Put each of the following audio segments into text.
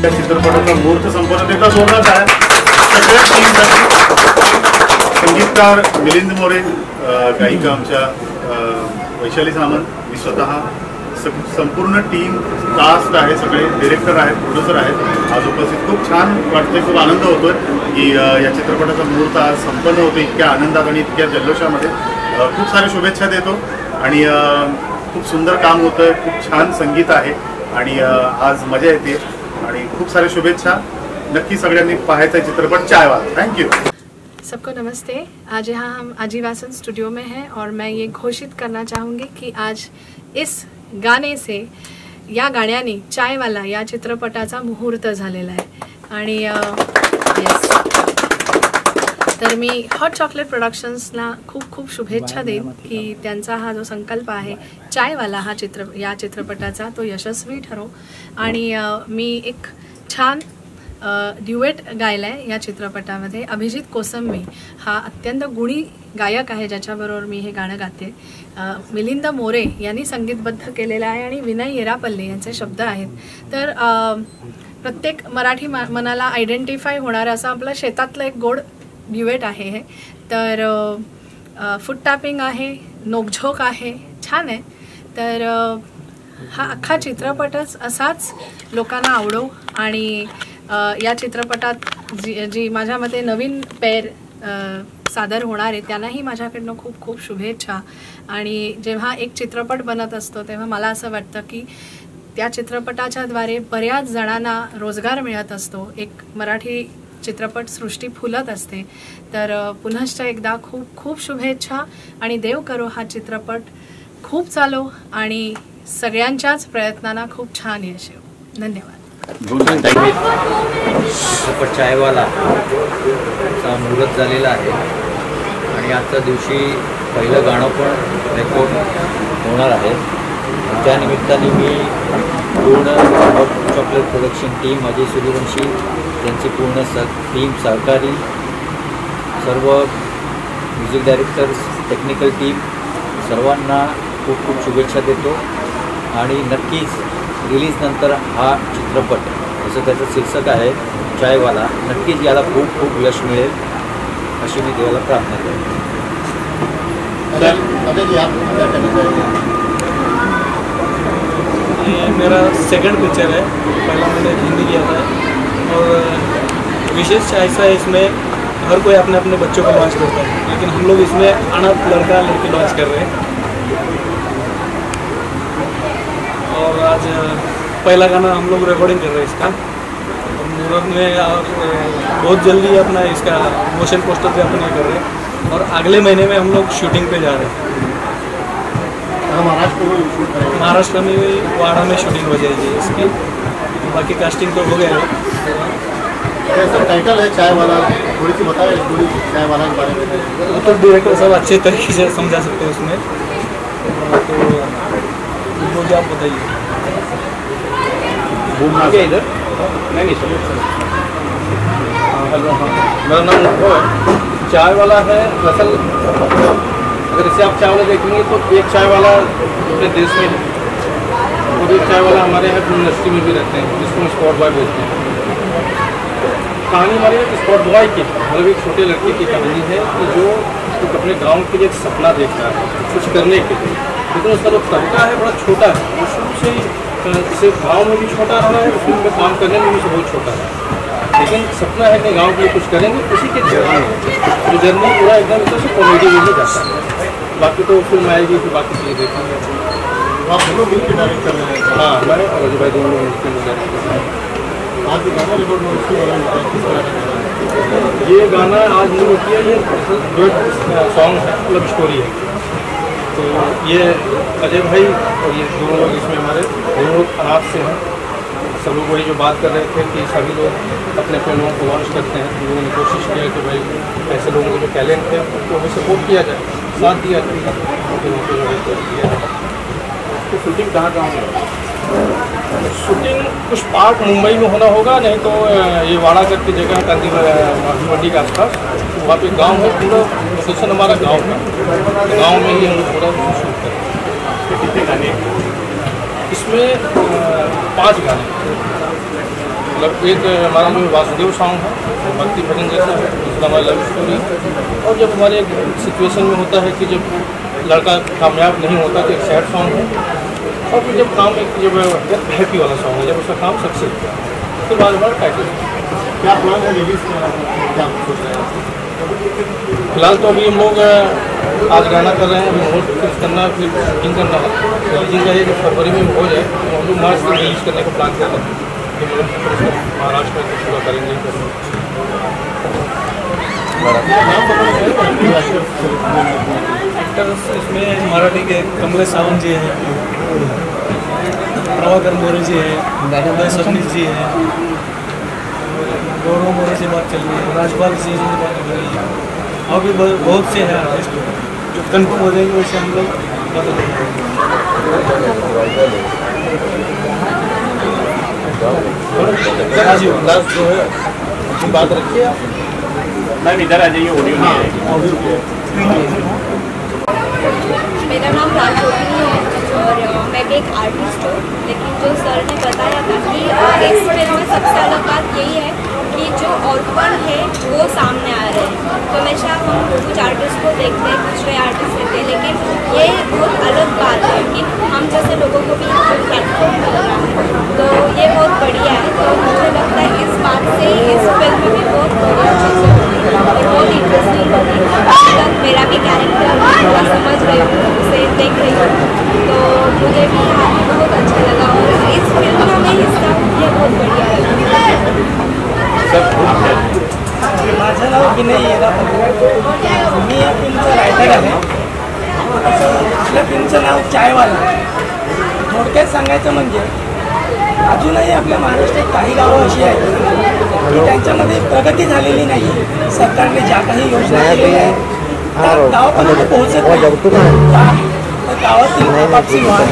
त्या चित्रपटाचा मुहूर्त संपन्नतेचा जोरदार आहे सगळ्या टीमसाठी. संगीतकार मिलिंद मोरे, गायिका आमच्या वैशाली सामंत, मी स्वतः, संपूर्ण टीम, कास्ट आहे, सगळे डिरेक्टर आहेत, प्रोड्युसर आहेत आज उपस्थित. खूप छान वाटतंय, खूप आनंद होतोय की या चित्रपटाचा मुहूर्त आज संपन्न होतो इतक्या आनंदात आणि इतक्या जल्लोषामध्ये. खूप साऱ्या शुभेच्छा देतो आणि खूप सुंदर काम होतं, खूप छान संगीत आहे आणि आज मजा येते आणि खूप साऱ्या शुभेच्छा. नक्की सगळ्यांनी पाहायचा चित्रपट चायवाला. Thank you. सबको नमस्ते. आज यहाँ हम आजीवासन स्टूडियो में हैं और मैं ये घोषित करना चाहूँगी कि आज इस गाणे से या गाण्याने चायवाला या चित्रपटाचा मुहूर्त झालेला आहे आणि येस, तर मी हॉट चॉकलेट प्रोडक्शन्सला खूप खूप शुभेच्छा देईन की त्यांचा हा जो संकल्प आहे चायवाला हा या चित्रपटाचा तो यशस्वी ठरो. आणि मी एक छान ड्युएट गायला आहे या चित्रपटामध्ये. अभिजित कोसंबी हा अत्यंत गुणी गायक आहे ज्याच्याबरोबर मी हे गाणं गाते. मिलिंद मोरे यांनी संगीतबद्ध केलेलं आहे आणि विनय येरापल्ले यांचे शब्द आहेत. तर प्रत्येक मराठी मनाला आयडेंटिफाय होणारं असं आपलं शेतातलं एक गोड ड्युएट आहे हे. तर फूट टॅपिंग आहे, नोकझोक आहे, छान आहे. तर हा अख्खा चित्रपटच असाच लोकांना आवडो आणि या चित्रपटात जी माझ्या मते नवीन पेर सादर होणार आहे त्यांनाही माझ्याकडनं खूप खूप शुभेच्छा. आणि जेव्हा एक चित्रपट बनत असतो तेव्हा मला असं वाटतं की त्या चित्रपटाच्याद्वारे बऱ्याच जणांना रोजगार मिळत असतो, एक मराठी चित्रपट सृष्टी फुलत असते. तर पुनश्च एकदा खूप खूप शुभेच्छा आणि देव करो हा चित्रपट खूप चालो आणि सगळ्यांच्याच प्रयत्नांना खूप छान यश येऊ. धन्यवाद. चित्रपट चायवाला चा मुहूर्त झालेला आहे आणि आजच्या दिवशी पहिलं गाणं पण रेकॉर्ड होणार आहे. त्या निमित्ताने मी पूर्ण hot chocolate production team, Ajay Suryavanshi त्यांची पूर्ण टीम, सहकारी, सर्व म्युझिक डायरेक्टर्स, टेक्निकल टीम सर्वांना खूप खूप शुभेच्छा देतो. आणि नक्कीच रिलीजनंतर हा चित्रपट जसं त्याचं शीर्षक आहे चायवाला, नक्कीच याला खूप खूप यश मिळेल अशी मी देवाला प्रार्थना करतो. ये मेरा सेकंड पिक्चर है, पहला मैंने हिंदी किया था और विशेष ऐसा है इसमें हर कोई अपने अपने बच्चों को लॉन्च करता है, लेकिन हम लोग इसमें अनाथ लड़का लड़की लॉन्च कर रहे हैं. और आज पहला गाना हम लोग रिकॉर्डिंग कर रहे हैं इसका मुहूर्त में और बहुत जल्दी अपना इसका मोशन पोस्टर पे अपने कर रहे हैं और अगले महीने में हम लोग शूटिंग पे जा रहे हैं. महाराष्ट्र में भी वाड़ा में शूटिंग हो जाएगी इसकी. बाकी कास्टिंग तो हो गया है. टाइटल है चायवाला, थोड़ी सी बताए थोड़ी चायवाला के बारे में. तो डायरेक्टर सब अच्छे तरीके से समझा सकते हैं उसमें, तो मुझे आप बताइए. इधर नहीं हेलो, हाँ मेरा नाम है. चायवाला है असल, अगर इसे आप चायवाला देखेंगे तो एक चायवाला पूरे देश में है और एक चायवाला हमारे यहाँ फिल्म इंडस्ट्री में भी रहते हैं जिसको स्पॉट बॉय बोलते हैं. कहानी हमारे यहाँ स्पॉट बॉय की, मतलब एक छोटे लड़के की कहानी है कि जो अपने गांव के लिए एक सपना देखता है कुछ करने के लिए, लेकिन उसका जो तरीका है बड़ा छोटा है. वो शुरू से ही सिर्फ गाँव में भी छोटा रहा है, फिल्म में काम करने में भी बहुत छोटा है, लेकिन सपना है कि गांव के लिए कुछ करेंगे. उसी के जर्नी जो जर्नी पूरा एकदम तरह से कॉमेडी में ही जाता है. बाकी तो फिल्म आएगी फिर बाकी चीज़ें देखेंगे. आप दोनों मिलकर डायरेक्ट कर रहे हैं? हाँ, मैं और अजय भाई दोनों मिलकर डायरेक्ट कर रहे हैं. आज गाना रिकॉर्ड में उसके बारे में ये गाना आज नहीं किया, ये जो सॉन्ग है, लव स्टोरी है. तो ये अजय भाई और ये दोनों लोग इसमें हमारे दोनों लोग अनाथ से हैं. सब लोग वही जो बात कर रहे थे कि सभी लोग अपने अपने लोगों को लॉन्च करते हैं. हम लोगों ने कोशिश किया कि भाई ऐसे लोगों को जो टैलेंट है उनको हमें सपोर्ट किया जाए, साथ दिया जाए. तो शूटिंग कहाँ है? शूटिंग कुछ पार्ट मुंबई में होना होगा, नहीं तो ये वाड़ा करके जगह है गांधी मंडी के आसपास, वहाँ पे गांव है. पूरा लोकेशन हमारा गांव का, गांव में ही हम लोग पूरा शूट करें. कितने गाने इसमें 5 गाने. मतलब एक हमारा जो वासुदेव सॉन्ग है भक्ति भजन जैसा है, दूसरा हमारा लव स्टोरी, और जब हमारे एक सिचुएशन में होता है कि जब लड़का कामयाब नहीं होता तो एक सैड सॉन्ग है, और फिर जब काम एक जब हैप्पी वाला सॉन्ग है, जब उसका काम सक्सेस हुआ उसके बाद हमारा टाइटल। क्या प्लान है रिलीज क्या सोच रहे हैं? फिलहाल तो अभी हम लोग आज गाना कर रहे हैं, अभी मूड फिक्स करना, फिर बुकिंग करना है, रिलीजिंग का एक फरवरी में हो जाए तो हम लोग मार्च में रिलीज करने का प्लान कर रहे हैं। महाराष्ट्र में कुछ पूरा करेंगे। एक्टर्स इसमें मराठी के कमलेश सावंत जी हैं, प्रभाकर मोरे जी हैं, उदय सबनीस जी हैं, गौरव मोरे से बात चल रही है, राजपाल सिंह से बात कर रही है, और भी बहुत से हैं आर्टिस्ट जो कन्फर्म हो जाएंगे वैसे हम लोग बता देंगे। जो है बात रखिए आप। मैम इधर आ जाइए, ऑडियो नहीं है। मेरा नाम राजोगिनी है और मैं भी एक आर्टिस्ट हूँ, लेकिन जो सर ने बताया था कि इस फिल्म में सबसे अलग बात यही है कि जो ऑर्फन है वो सामने आ रहे हैं। तो हमेशा हम कुछ आर्टिस्ट को देखते हैं, कुछ नए आर्टिस्ट रहते हैं, लेकिन ये बहुत अलग बात है कि हम जैसे लोगों को भी प्लेटफॉर्म मिल रहा है, तो ये बहुत बढ़िया है। तो मुझे लगता है इस बात से इस फिल्म में भी बहुत चीज़ें होगी और बहुत इंटरेस्टिंग होगी। मतलब मेरा भी कैरेक्टर मैं समझ रही हूँ, उसे देख रही हूँ, तो मुझे भी बहुत अच्छा लगा और इस फिल्म का मैं हिस्सा हूँ, ये बहुत बढ़िया है। माझं नाव विनय येरापल्ली, मी या फिल्मचा रायटर आहे। आपल्या फिल्मचं नाव चायवाला। थोडक्यात सांगायचं म्हणजे अजूनही आपल्या महाराष्ट्रात काही गावं अशी आहेत की त्यांच्यामध्ये प्रगती झालेली नाही आहे। सरकारने ज्या काही योजना केलेल्या आहेत त्या गावापर्यंत पोहोचत नाही। तर गावातील आपापसी वाढ,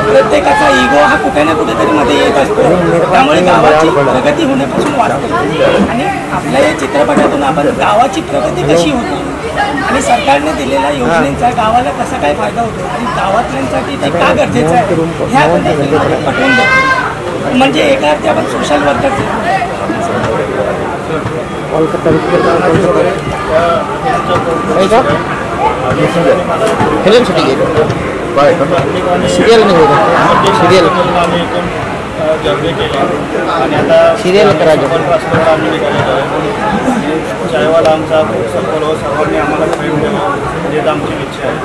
प्रत्येकाचा इगो हा कुठे ना कुठेतरी मध्ये येत असतो, त्यामुळे गावाची प्रगती होण्यापासून वाचतो। आणि आपल्या या चित्रपटातून आपण गावाची प्रगती कशी होते आणि सरकारने दिलेल्या योजनेचा गावाला कसा काय फायदा होतो आणि गावातल्यांसाठी ते का गरजेचं आहे हे आपण त्या फिल्ममध्ये पटवून देतो। म्हणजे एका अर्थी आपण सोशल वर्करचे फिल्म शूटिंग सिरियल नाही होत, सिरियल सिरियल करा। चायवाला आमचा खूप सफल हो, सर्वांनी आम्हाला प्रेम द्यावं हेच आमची इच्छा आहे।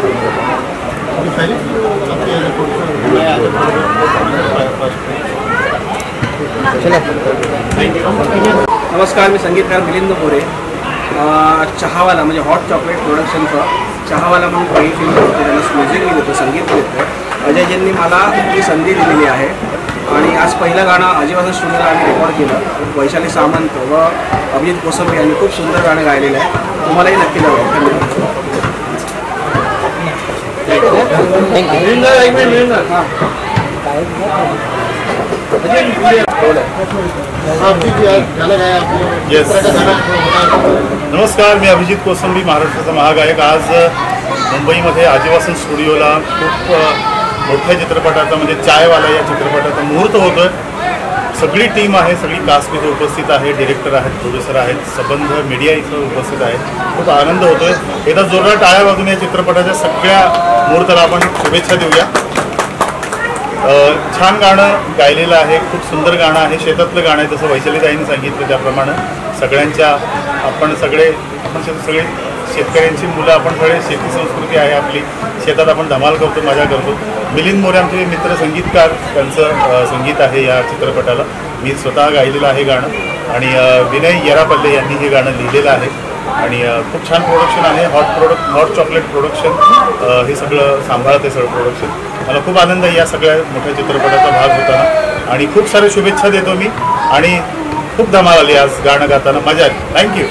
नमस्कार, मी संगीतकार मिलिंद मोरे। चहावाला म्हणजे हॉट चॉकलेट प्रोडक्शनचं चहावाला म्हणून पहिली फिल्म होती, त्यांना म्युझिक लिहिलं होतं, संगीत लिहिलं होतं। अजयजींनी मला ही संधी दिलेली आहे आणि आज पहिलं गाणं आजीवासन स्टुडिओला आम्ही रेकॉर्ड केलं। वैशाली सामंत व अभिजित कोसंबी यांनी खूप सुंदर गाणं गायलेलं आहे, तुम्हालाही नक्की जावं। येस, नमस्कार, मी अभिजित कोसंबी, महाराष्ट्राचा महागायक। आज मुंबईमध्ये आजीवासन स्टुडिओला खूप मोठ्या चित्रपटाचा म्हणजे चायवाला या चित्रपटाचा मुहूर्त होतोय। सगळी टीम आहे, सगळी कास्ट इथे उपस्थित आहे, डिरेक्टर आहेत, प्रोड्युसर आहेत, संबंध मीडिया इथं उपस्थित आहे। खूप आनंद होतोय। एकदा जोरदार टाळ्या वाजून या चित्रपटाच्या सगळ्या मुहूर्ताला आपण शुभेच्छा देऊया। छान गाणं गायलेलं आहे, खूप सुंदर गाणं आहे, शेतातलं गाणं आहे। जसं वैशालीताईंनी सांगितलं त्याप्रमाणे सगळ्यांच्या आपण सगळे शेतकऱ्यांची मुलं, आपण सगळे शेती संस्कृती आहे आपली, शेतात आपण धमाल करतो, मजा करतो। मिलिंद मोरे आमचे मित्र संगीतकार, त्यांचं संगीत आहे या चित्रपटाला। मी स्वतः गायलेलं आहे गाणं आणि विनय येरापल्ले यांनी हे गाणं लिहिलेलं आहे आणि खूप छान प्रोडक्शन आहे। हॉट चॉकलेट प्रोडक्शन हे सगळं सांभाळते, सगळं प्रोडक्शन। मला खूप आनंद आहे या सगळ्या मोठ्या चित्रपटाचा भाग होताना आणि खूप सारे शुभेच्छा देतो मी आणि खूप धमाल आली आज गाणं गाताना, मजा आली। थँक्यू।